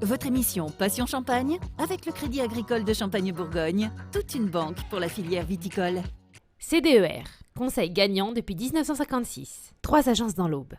Votre émission Passion Champagne avec le Crédit Agricole de Champagne-Bourgogne, toute une banque pour la filière viticole. CDER, conseil gagnant depuis 1956. 3 agences dans l'Aube.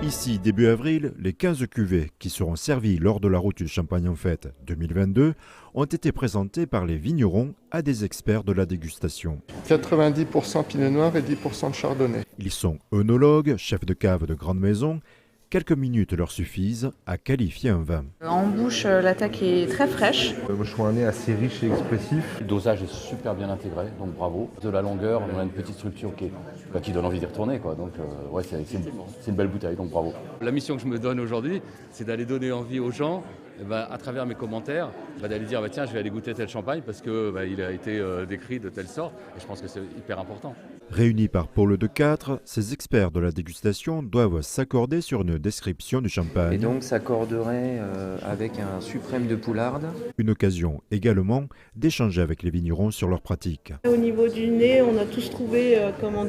Ici, début avril, les 15 cuvées qui seront servies lors de la route du Champagne en Fête 2022 ont été présentées par les vignerons à des experts de la dégustation. 90% Pinot Noir et 10% de Chardonnay. Ils sont œnologues, chefs de cave de grande maison. Quelques minutes leur suffisent à qualifier un vin. En bouche, l'attaque est très fraîche. Moi, je trouve un nez assez riche et expressif. Le dosage est super bien intégré, donc bravo. De la longueur, on a une petite structure qui donne envie d'y retourner, quoi. Donc ouais, c'est une belle bouteille, donc bravo. La mission que je me donne aujourd'hui, c'est d'aller donner envie aux gens, à travers mes commentaires, d'aller dire tiens, je vais aller goûter tel champagne parce qu'il a été décrit de telle sorte. Et je pense que c'est hyper important. Réunis par Paul Decâtre, ces experts de la dégustation doivent s'accorder sur une description du champagne. Et donc s'accorderait avec un suprême de Poularde. Une occasion également d'échanger avec les vignerons sur leurs pratiques. Au niveau du nez, on a tous trouvé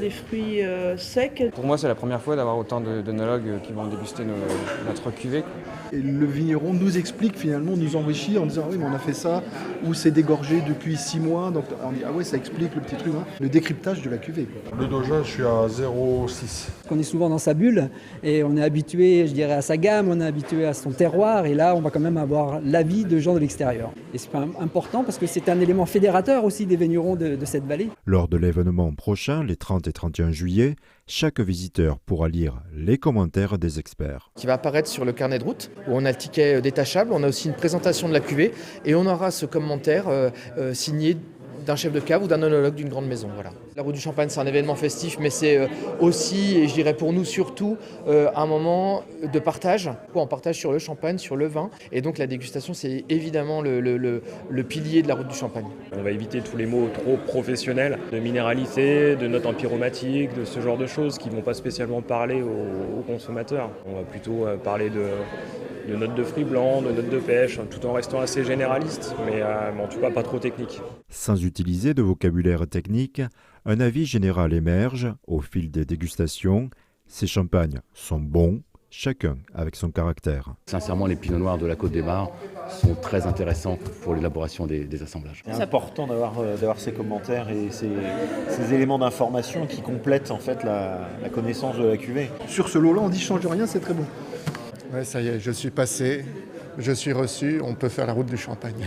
des fruits secs. Pour moi, c'est la première fois d'avoir autant d'œnologues qui vont déguster notre cuvée. Et le vigneron nous explique finalement, nous enrichit en disant oui mais on a fait ça, ou c'est dégorgé depuis 6 mois, donc on dit ah ouais ça explique le petit truc, hein. Le décryptage de la cuvée. Le dosage, je suis à 0,6. On est souvent dans sa bulle et on est habitué, je dirais, à sa gamme, on est habitué à son terroir et là on va quand même avoir l'avis de gens de l'extérieur. Et c'est important parce que c'est un élément fédérateur aussi des vignerons de cette vallée. Lors de l'événement prochain, les 30 et 31 juillet, chaque visiteur pourra lire les commentaires des experts. Qui va apparaître sur le carnet de route, où on a le ticket détachable, on a aussi une présentation de la cuvée, et on aura ce commentaire signé d'un chef de cave ou d'un œnologue d'une grande maison. Voilà. La route du Champagne, c'est un événement festif, mais c'est aussi, et je dirais pour nous surtout, un moment de partage. On partage sur le champagne, sur le vin, et donc la dégustation, c'est évidemment le pilier de la route du Champagne. On va éviter tous les mots trop professionnels, de minéralité, de notes empyromatiques, de ce genre de choses qui ne vont pas spécialement parler aux consommateurs. On va plutôt parler de notes de fruits blancs, de notes de pêche, tout en restant assez généraliste, mais en tout cas pas trop technique. Sans utiliser de vocabulaire technique, un avis général émerge au fil des dégustations. Ces champagnes sont bons, chacun avec son caractère. Sincèrement, les pinots noirs de la Côte des Bars sont très intéressants pour l'élaboration des assemblages. C'est important d'avoir ces commentaires et ces éléments d'information qui complètent en fait la connaissance de la cuvée. Sur ce lot-là, on dit change rien, c'est très bon. Ouais, ça y est, je suis passé, je suis reçu, on peut faire la route du Champagne.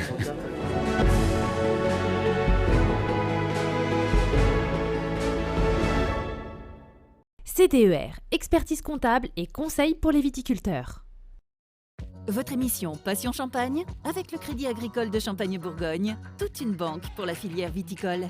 CDER, expertise comptable et conseil pour les viticulteurs. Votre émission Passion Champagne avec le Crédit Agricole de Champagne-Bourgogne, toute une banque pour la filière viticole.